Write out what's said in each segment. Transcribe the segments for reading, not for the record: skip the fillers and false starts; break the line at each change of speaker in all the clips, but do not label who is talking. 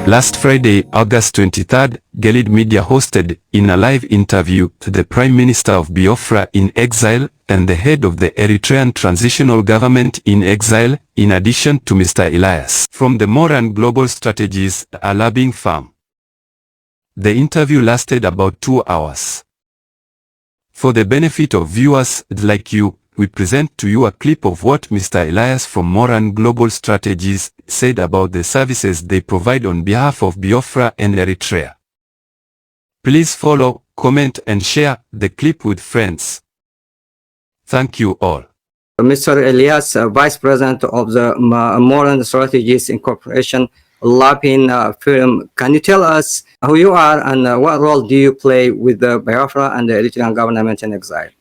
Last Friday, August 23rd, Gelid Media hosted, in a live interview, the Prime Minister of Biafra in exile and the head of the Eritrean Transitional Government in exile, in addition to Mr. Elias from the Moran Global Strategies, a lobbying firm. The interview lasted about 2 hours. For the benefit of viewers like you, we present to you a clip of what Mr. Elias from Moran Global Strategies said about the services they provide on behalf of Biafra and Eritrea. Please follow, comment and share the clip with friends. Thank you all.
Mr. Elias, Vice President of the Moran Strategies Incorporation lobbying firm, can you tell us who you are and what role do you play with the Biafra and the Eritrean government in exile?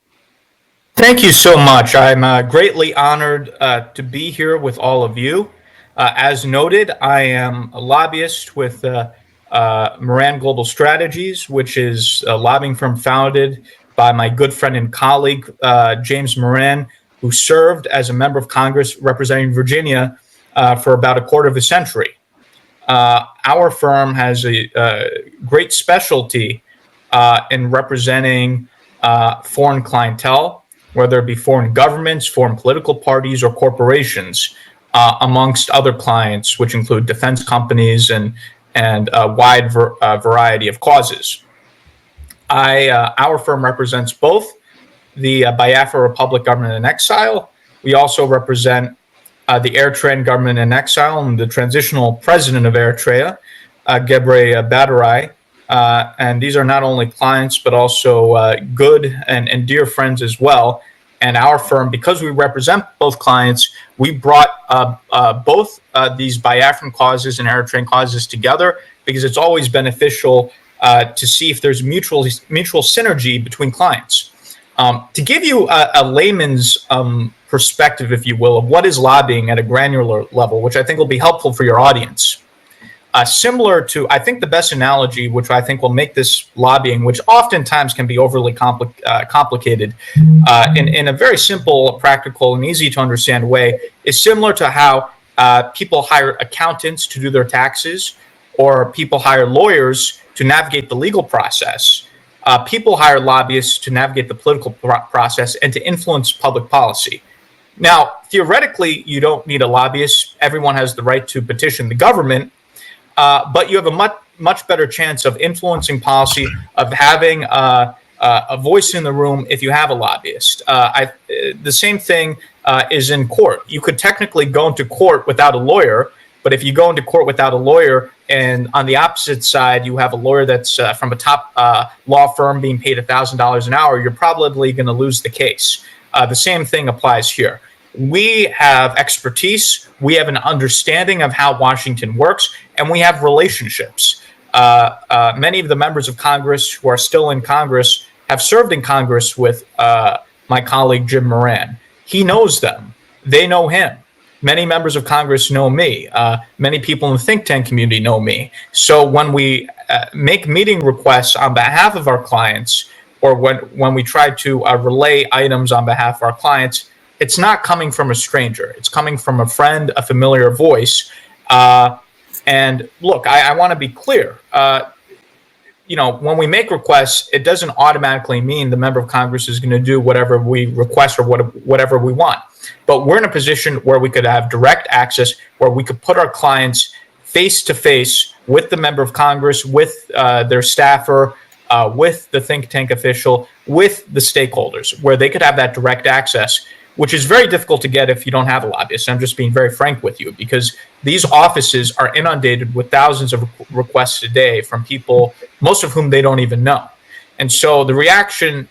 Thank you so much. I'm greatly honored to be here with all of you. As noted, I am a lobbyist with Moran Global Strategies, which is a lobbying firm founded by my good friend and colleague, James Moran, who served as a member of Congress representing Virginia for about a quarter of a century. Our firm has a great specialty in representing foreign clientele, whether it be foreign governments, foreign political parties, or corporations, amongst other clients, which include defense companies and a wide variety of causes. Our firm represents both the Biafra Republic government in exile. We also represent the Eritrean government in exile and the transitional president of Eritrea, Gebre Badarai. And these are not only clients, but also good and dear friends as well. And our firm, because we represent both clients, we brought both these Biafran causes and Eritrean causes together because it's always beneficial to see if there's mutual synergy between clients. To give you a layman's perspective, if you will, of what is lobbying at a granular level, which I think will be helpful for your audience. Similar to, I think the best analogy, which I think will make this lobbying, which oftentimes can be overly complicated, in a very simple, practical, and easy to understand way, is similar to how people hire accountants to do their taxes, or people hire lawyers to navigate the legal process. People hire lobbyists to navigate the political process and to influence public policy. Now, theoretically, you don't need a lobbyist. Everyone has the right to petition the government. But you have a much better chance of influencing policy, of having a voice in the room if you have a lobbyist. The same thing is in court. You could technically go into court without a lawyer, but if you go into court without a lawyer and on the opposite side you have a lawyer that's from a top law firm being paid $1,000 an hour, you're probably going to lose the case. The same thing applies here. We have expertise, we have an understanding of how Washington works, and we have relationships. Many of the members of Congress who are still in Congress have served in Congress with my colleague Jim Moran. He knows them. They know him. Many members of Congress know me. Many people in the think tank community know me. So when we make meeting requests on behalf of our clients, or when we try to relay items on behalf of our clients, it's not coming from a stranger. It's coming from a friend, a familiar voice. And look, I want to be clear. When we make requests, it doesn't automatically mean the member of Congress is going to do whatever we request or whatever we want. But we're in a position where we could have direct access, where we could put our clients face to face with the member of Congress, with their staffer, with the think tank official, with the stakeholders, where they could have that direct access, which is very difficult to get if you don't have a lobbyist. I'm just being very frank with you, because these offices are inundated with thousands of requests a day from people, most of whom they don't even know. And so the reaction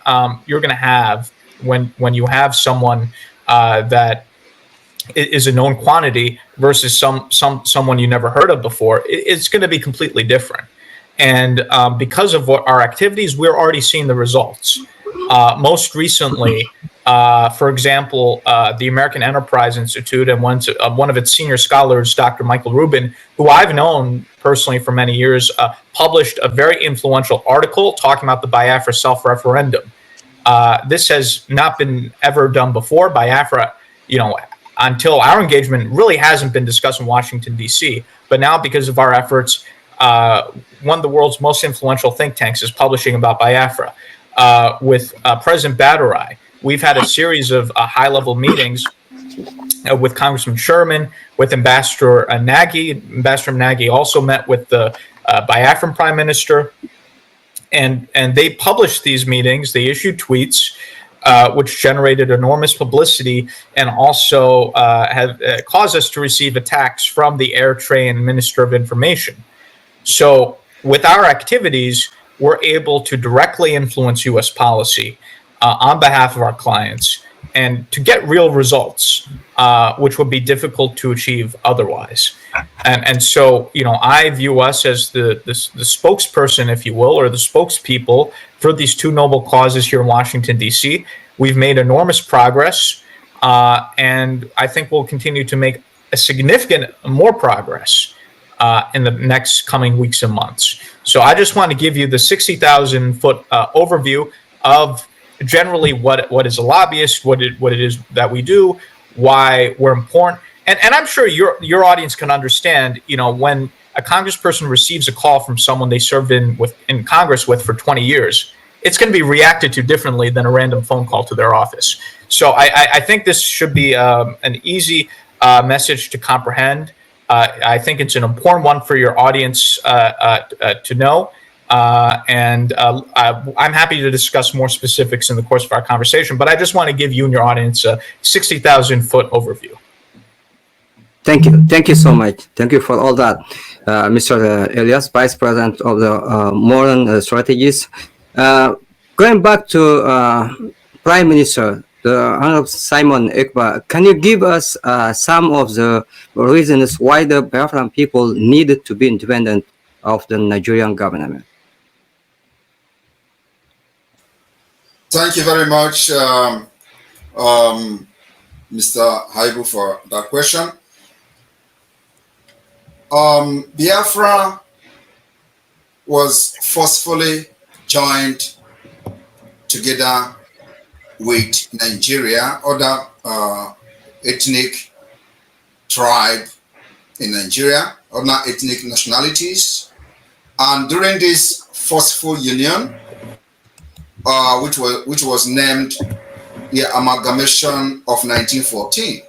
you're going to have when you have someone that is a known quantity versus someone you never heard of before, it's going to be completely different. And because of what our activities, we're already seeing the results. Most recently, for example, the American Enterprise Institute and one of its senior scholars, Dr. Michael Rubin, who I've known personally for many years, published a very influential article talking about the Biafra self-referendum. This has not been ever done before. Biafra, until our engagement, really hasn't been discussed in Washington, D.C. But now, because of our efforts, one of the world's most influential think tanks, is publishing about Biafra. With President Badarai, we've had a series of high-level meetings with Congressman Sherman, with Ambassador Nagy. Ambassador Nagy also met with the Biafran Prime Minister, and they published these meetings. They issued tweets, which generated enormous publicity and also have caused us to receive attacks from the Eritrean Minister of Information. So with our activities, we're able to directly influence U.S. policy on behalf of our clients and to get real results, which would be difficult to achieve otherwise. And so, you know, I view us as the spokesperson, if you will, or the spokespeople for these two noble causes here in Washington, D.C. We've made enormous progress, and I think we'll continue to make a significant more progress in the next coming weeks and months. So I just want to give you the 60,000-foot overview of generally what is a lobbyist, what it is that we do, why we're important. And I'm sure your audience can understand, you know, when a congressperson receives a call from someone they served in Congress with for 20 years, it's going to be reacted to differently than a random phone call to their office. So I think this should be an easy message to comprehend. I think it's an important one for your audience to know. And I'm happy to discuss more specifics in the course of our conversation, but I just want to give you and your audience a 60,000-foot overview.
Thank you. Thank you so much. Thank you for all that, Mr. Elias, Vice President of the Modern Strategies. Going back to Prime Minister, the Honorable Simon Ekpa, can you give us some of the reasons why the Biafran people needed to be independent of the Nigerian government?
Thank you very much, Mr. Haibu, for that question. Biafra was forcefully joined together with Nigeria, other ethnic tribe in Nigeria, other ethnic nationalities. And during this forceful union, which was named the Amalgamation of 1914,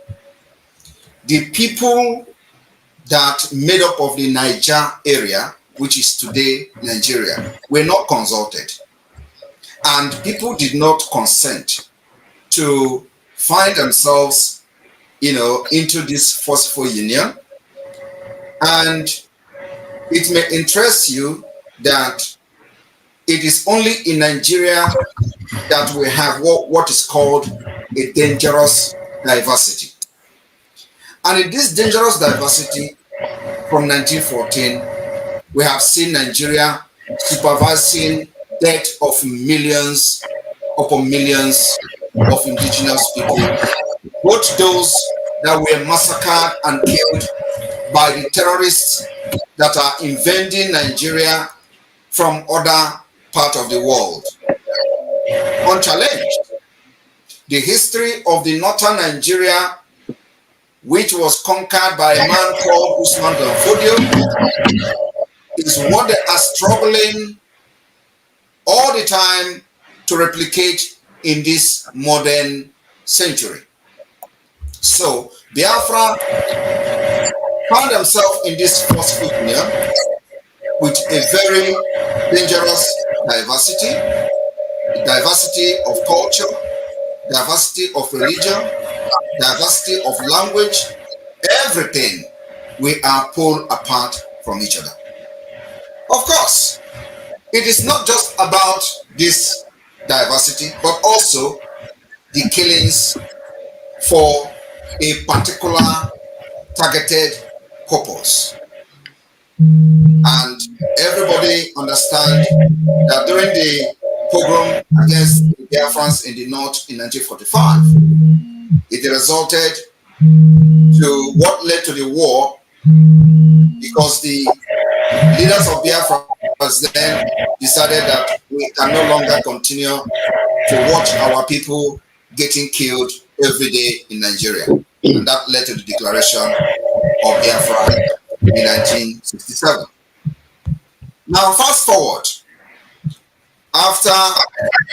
the people that made up of the Niger area, which is today Nigeria, were not consulted. And people did not consent to find themselves, you know, into this forceful union. And it may interest you that it is only in Nigeria that we have what is called a dangerous diversity. And in this dangerous diversity from 1914, we have seen Nigeria supervising death of millions upon millions of indigenous people, both those that were massacred and killed by the terrorists that are invading Nigeria from other parts of the world. Unchallenged, the history of the northern Nigeria, which was conquered by a man called Usman Dan Fodio, is what they are struggling all the time to replicate in this modern century. So Biafra found themselves in this forceful union with a very dangerous diversity, the diversity of culture, diversity of religion, diversity of language, everything. We are pulled apart from each other. Of course, it is not just about this diversity, but also the killings for a particular targeted purpose. And everybody understands that during the pogrom against the Biafrans in the north in 1945, it resulted to what led to the war, because the leaders of Biafra then decided that we can no longer continue to watch our people getting killed every day in Nigeria. And that led to the declaration of Biafra in 1967. Now, fast forward, after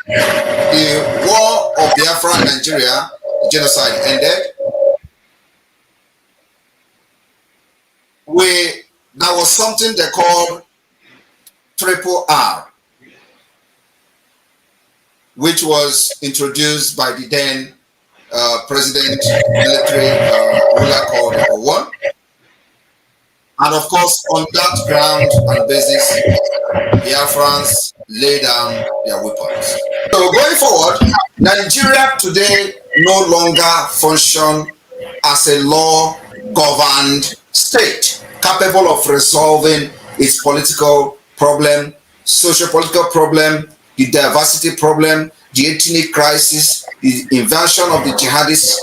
the war of Biafra in Nigeria, the genocide ended, there was something they called Triple R, which was introduced by the then president military ruler called Ekpa. And of course, on that ground and basis, Biafrans lay down their weapons. So going forward, Nigeria today no longer function as a law-governed state, capable of resolving its political problem, socio-political problem, the diversity problem, the ethnic crisis, the invasion of the jihadist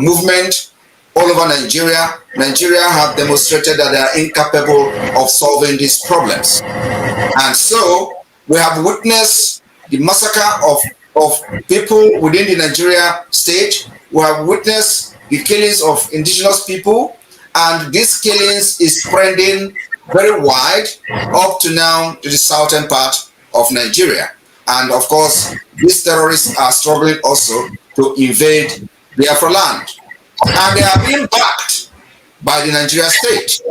movement all over Nigeria. Nigeria have demonstrated that they are incapable of solving these problems. And so we have witnessed the massacre of people within the Nigeria state. We have witnessed the killings of indigenous people, and this killings is spreading very wide up to now to the southern part of Nigeria. And of course, these terrorists are struggling also to invade Biafra land. And they are being backed by the Nigeria state.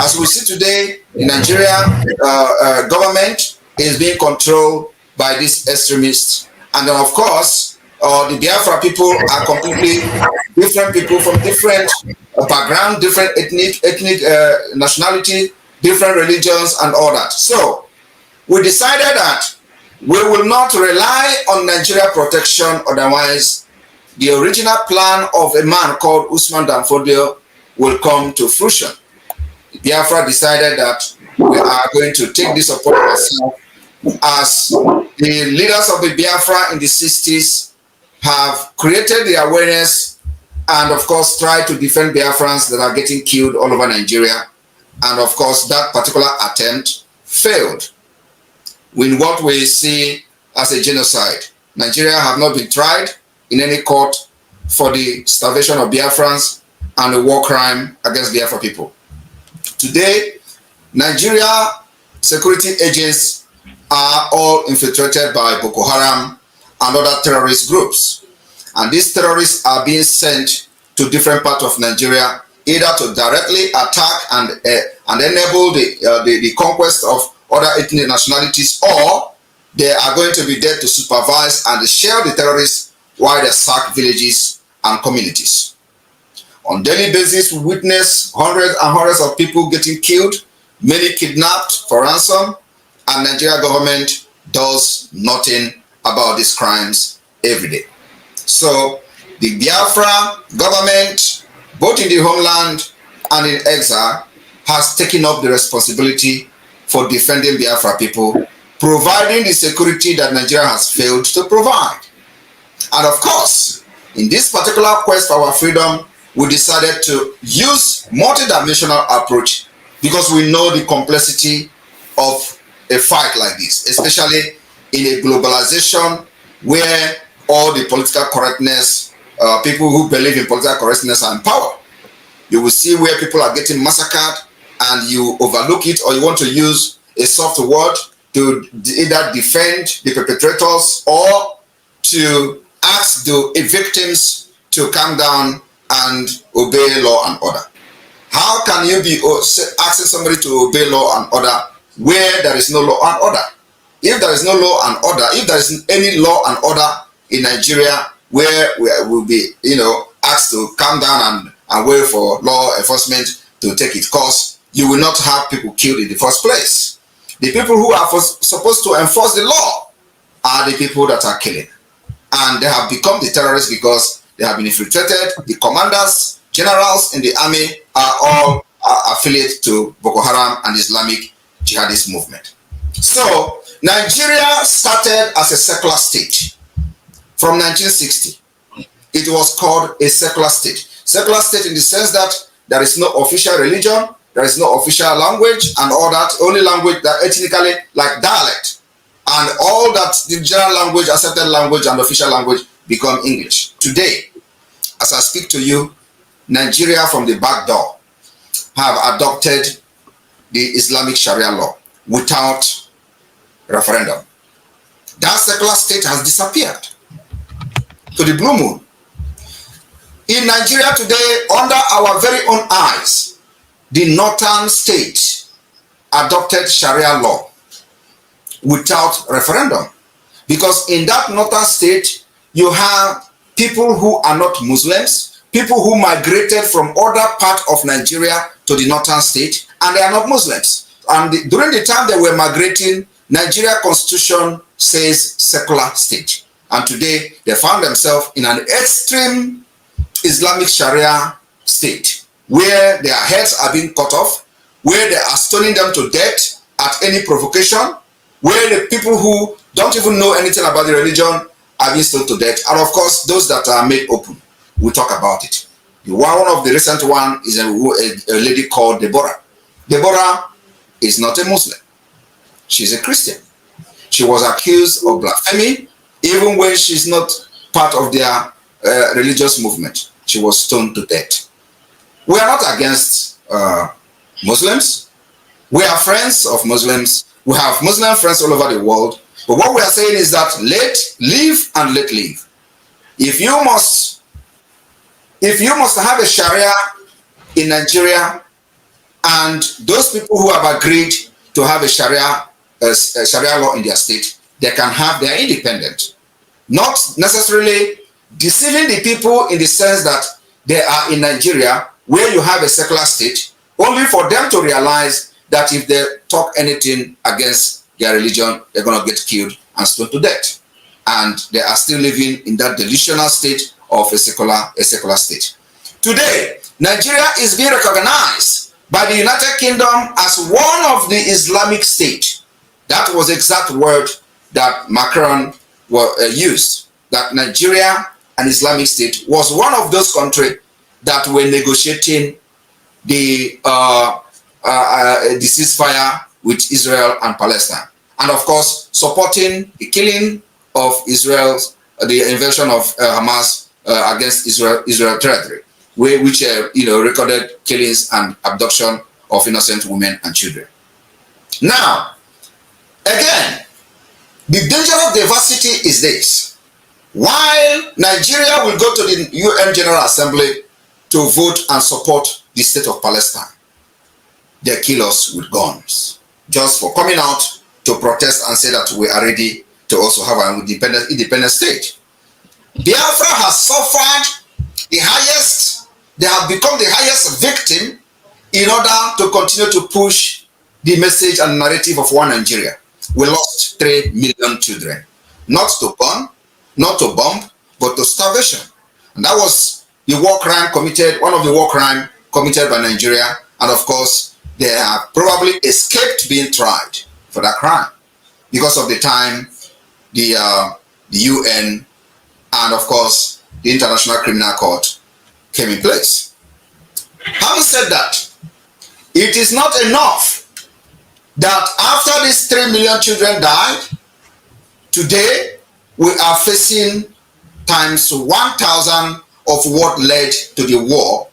As we see today, the Nigeria government is being controlled by these extremists. And then of course, the Biafra people are completely different people from different background, different ethnic nationality, different religions and all that. So we decided that we will not rely on Nigeria protection, otherwise the original plan of a man called Usman Danfodio will come to fruition. Biafra decided that we are going to take this upon ourselves, as the leaders of the Biafra in the 60s have created the awareness and of course try to defend Biafrans that are getting killed all over Nigeria. And of course that particular attempt failed with what we see as a genocide. Nigeria have not been tried in any court for the starvation of Biafrans and the war crime against Biafra people. Today, Nigeria security agents are all infiltrated by Boko Haram and other terrorist groups. And these terrorists are being sent to different parts of Nigeria, either to directly attack and enable the conquest of other ethnic nationalities, or they are going to be there to supervise and share the terrorists while they sack villages and communities. On a daily basis, we witness hundreds and hundreds of people getting killed, many kidnapped for ransom, and Nigeria government does nothing about these crimes every day. So the Biafra government, both in the homeland and in exile, has taken up the responsibility for defending Biafra people, providing the security that Nigeria has failed to provide. And of course, in this particular quest for our freedom, we decided to use multidimensional approach because we know the complexity of a fight like this, especially in a globalization where all the political correctness, people who believe in political correctness are in power. You will see where people are getting massacred and you overlook it, or you want to use a soft word to either defend the perpetrators or to ask the victims to calm down and obey law and order. How can you be asking somebody to obey law and order where there is no law and order? If there is no law and order, if there isn't any law and order in Nigeria where we will be, asked to calm down and wait for law enforcement to take its course, you will not have people killed in the first place. The people who are supposed to enforce the law are the people that are killing. And they have become the terrorists because they have been infiltrated. The commanders, generals in the army are all affiliated to Boko Haram and Islamic jihadist movement. So Nigeria started as a secular state from 1960. It was called a secular state. Secular state in the sense that there is no official religion, there is no official language and all that, only language that ethnically like dialect. And all that, the general language, accepted language and official language become English. Today, as I speak to you, Nigeria from the back door have adopted the Islamic Sharia law. without referendum. That secular state has disappeared to the blue moon. In Nigeria today, under our very own eyes, the northern state adopted Sharia law without referendum. Because in that northern state, you have people who are not Muslims, people who migrated from other parts of Nigeria to the northern state, and they are not Muslims. And during the time they were migrating, Nigeria constitution says secular state. And today, they found themselves in an extreme Islamic Sharia state, where their heads are being cut off, where they are stoning them to death at any provocation, where the people who don't even know anything about the religion are being stoned to death. And of course, those that are made open, we'll talk about it. One of the recent one is a lady called Deborah. Deborah is not a Muslim. She's a Christian. She was accused of blasphemy, even when she's not part of their religious movement. She was stoned to death. We are not against Muslims. We are friends of Muslims. We have Muslim friends all over the world. But what we are saying is that let live and let live. If you must have a Sharia in Nigeria, and those people who have agreed to have a Sharia law in their state, they can have their independence. Not necessarily deceiving the people in the sense that they are in Nigeria, where you have a secular state, only for them to realize that if they talk anything against their religion, they're going to get killed and stoned to death. And they are still living in that delusional state of a secular state. Today, Nigeria is being recognized by the United Kingdom as one of the Islamic states. That was the exact word that Macron used, that Nigeria, an Islamic state, was one of those countries that were negotiating the ceasefire with Israel and Palestine. And of course, supporting the killing of Israel's, the invasion of Hamas against Israel territory, which recorded killings and abduction of innocent women and children. Now, again, the danger of diversity is this. While Nigeria will go to the UN General Assembly to vote and support the state of Palestine, they kill us with guns just for coming out to protest and say that we are ready to also have an independent state. Biafra has suffered the highest, they have become the highest victim in order to continue to push the message and narrative of one Nigeria. We lost 3 million children, not to burn, not to bomb, but to starvation. And that was the war crime committed, one of the war crimes committed by Nigeria. And of course, they have probably escaped being tried for that crime because of the time the UN and of course the International Criminal Court came in place. Having said that, it is not enough that after these 3 million children died, today we are facing times 1,000 of what led to the war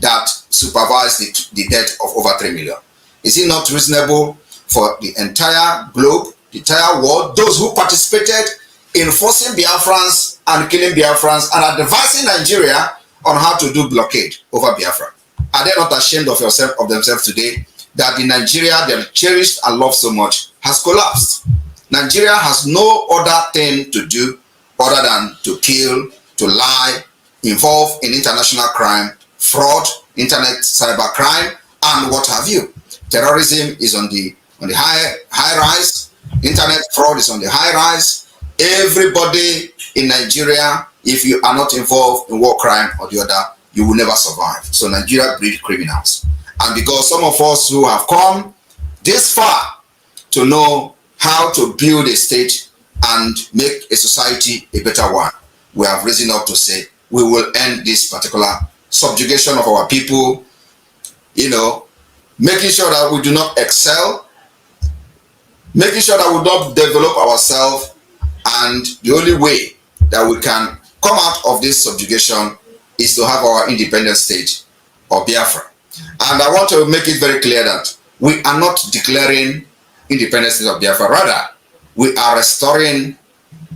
that supervised the death of over 3 million. Is it not reasonable for the entire globe, the entire world, those who participated in forcing Biafrans and killing Biafrans and advising Nigeria on how to do blockade over Biafra? Are they not ashamed of themselves today that the Nigeria they cherished and loved so much has collapsed? Nigeria has no other thing to do other than to kill, to lie, involve in international crime, fraud, internet cyber crime, and what have you. Terrorism is on the high rise. Internet fraud is on the high rise. Everybody in Nigeria, if you are not involved in war crime or the other, you will never survive. So Nigeria breeds criminals. And because some of us who have come this far to know how to build a state and make a society a better one, we have risen up to say we will end this particular subjugation of our people, making sure that we do not excel, making sure that we don't develop ourselves, and the only way that we can come out of this subjugation is to have our independent state of Biafra. And I want to make it very clear that we are not declaring independent state of Biafra. Rather, we are restoring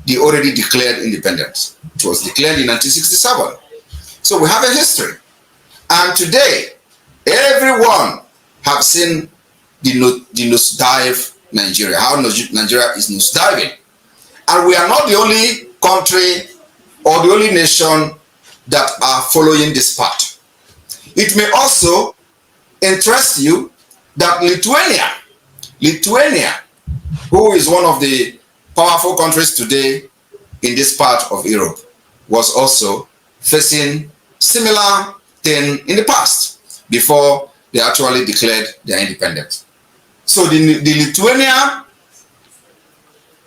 the already declared independence. It was declared in 1967. So we have a history. And today, everyone have seen the nosedive Nigeria, how Nigeria is nosediving. And we are not the only country or the only nation that are following this path. It may also interest you that Lithuania, who is one of the powerful countries today in this part of Europe, was also facing similar thing in the past before they actually declared their independence. So the Lithuania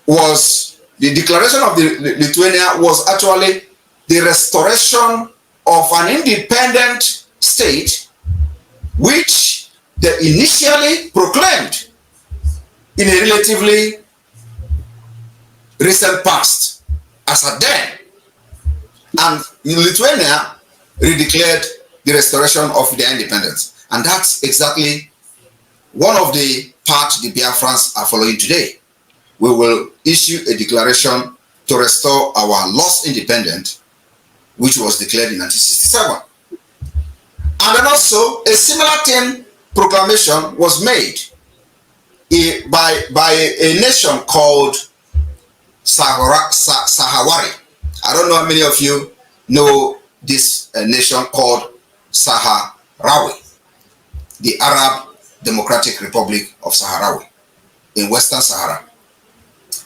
was, the declaration of the Lithuania was actually the restoration of an independent state which they initially proclaimed in a relatively recent past as a then. And Lithuania redeclared the restoration of their independence. And that's exactly one of the paths the Biafrans are following today. We will issue a declaration to restore our lost independence, which was declared in 1967. And then also a similar thing proclamation was made by a nation called Sahawari. I don't know how many of you know this nation called Sahrawi, the Arab Democratic Republic of Sahrawi in Western Sahara.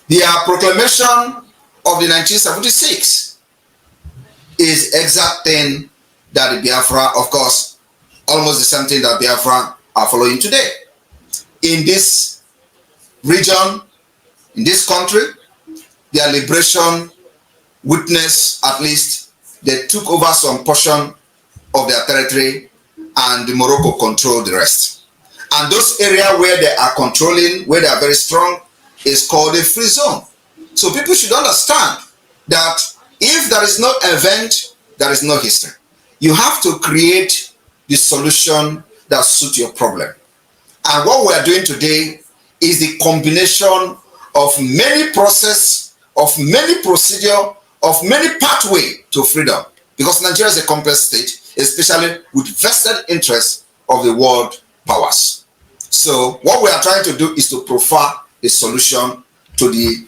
Their proclamation of the 1976 is exact thing that the Biafra, of course, almost the same thing that Biafra are following today. In this region, in this country, their liberation witness, at least, they took over some portion of their territory and Morocco controlled the rest. And those areas where they are controlling, where they are very strong, is called a free zone. So people should understand that if there is no event, there is no history. You have to create the solution that suits your problem. And what we are doing today is the combination of many process, of many procedure, of many pathway to freedom. Because Nigeria is a complex state, especially with vested interests of the world powers. So what we are trying to do is to profile a solution to the,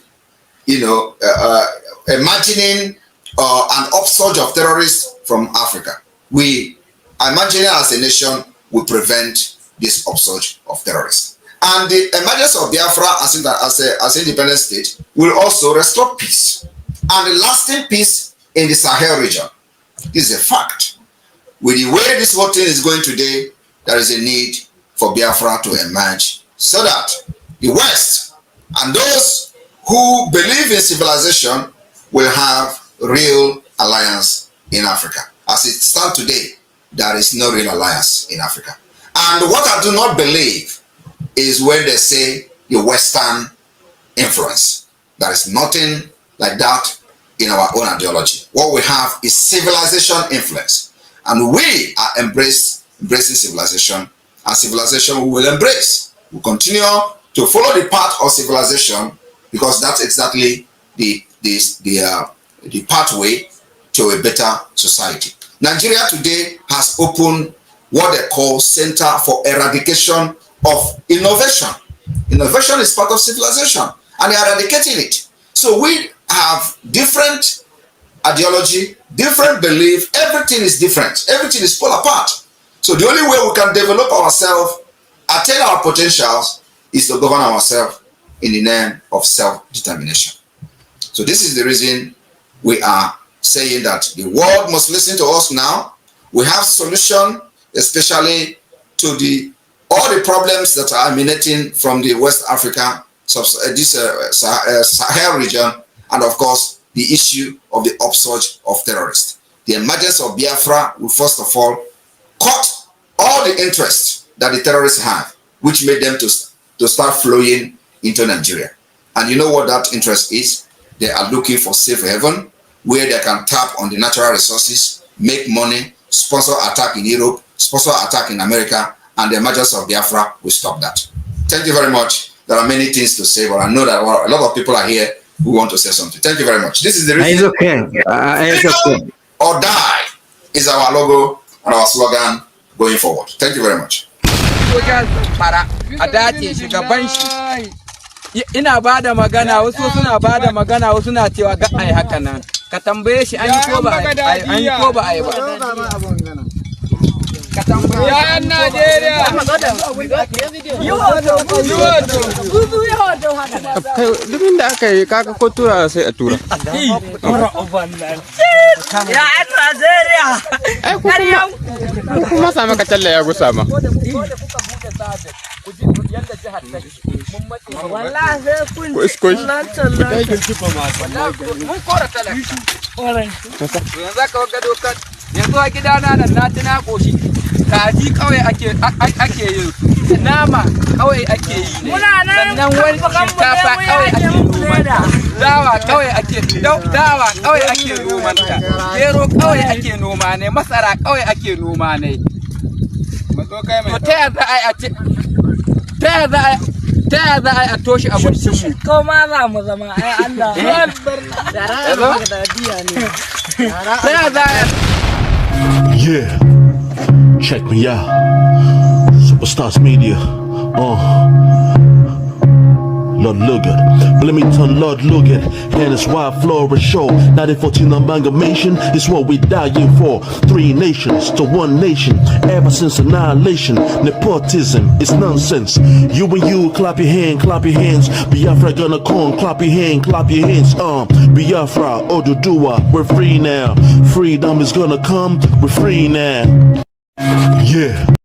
imagining an upsurge of terrorists from Africa. We imagining as a nation will prevent this upsurge of terrorists. And the emergence of Biafra as an independent state will also restore peace and a lasting peace in the Sahel region. This is a fact. With the way this whole thing is going today, there is a need for Biafra to emerge so that the West and those who believe in civilization will have real alliance in Africa. As it stands today, there is no real alliance in Africa. And what I do not believe is when they say the Western influence. There is nothing like that in our own ideology. What we have is civilization influence. And we are embracing civilization, and civilization we will embrace. We continue to follow the path of civilization because that's exactly the pathway to a better society. Nigeria today has opened what they call Center for Eradication of Innovation. Innovation is part of civilization, and they are eradicating it. So we have different ideology, different belief, everything is different, everything is pulled apart. So the only way we can develop ourselves, attain our potentials, is to govern ourselves in the name of self-determination. So this is the reason we are saying that the world must listen to us now. We have solution, especially to all the problems that are emanating from the West Africa, Sahel region, and of course, the issue of the upsurge of terrorists. The emergence of Biafra will first of all cut all the interest that the terrorists have, which made them to start flowing into Nigeria. And you know what that interest is? They are looking for safe haven, where they can tap on the natural resources, make money, sponsor attack in Europe, sponsor attack in America, and the emergence of Biafra will stop that. Thank you very much. there are many things to say, but I know that a lot of people are here who want to say something. Thank you very much. This is the reason.
It's okay. It's okay.
Or die is our logo and our slogan going forward. Thank you very much.
Ina bada magana wasu suna bada magana wasu na cewa ga ai haka nan ka tambaye shi an yi ko ba ai ba ka tambaye ya Najeriya dubin da aka yi kaka ko tura sai a tura ya Najeriya ai kuma sama ka talla ya gusa ma yanda jihar take mun mace wallahi sai kun mun kora talaka yanzu ka ga dokar yanzu a gidana nan na tuna koshi kaji kawai ake yi nama kawai ake yi ne sannan wani shinkafa kawai ake nomanta dawa kawai ake nomanta gero kawai ake noma ne masara kawai ake noma ne to ta yanzu ai a ce ta za a toshe abincinmu ko ma za mu zama ai Allah
Yeah, check me out. Superstars Media. Lord Logan, but let me tell Lord Logan, and it's why Flora show 1914 amalgamation is what we dying for. 3 nations to 1 nation, ever since annihilation. Nepotism is nonsense. You and you clap your hands. Biafra gonna come, clap your hands. Biafra, Oduduwa, we're free now. Freedom is gonna come, we're free now. Yeah.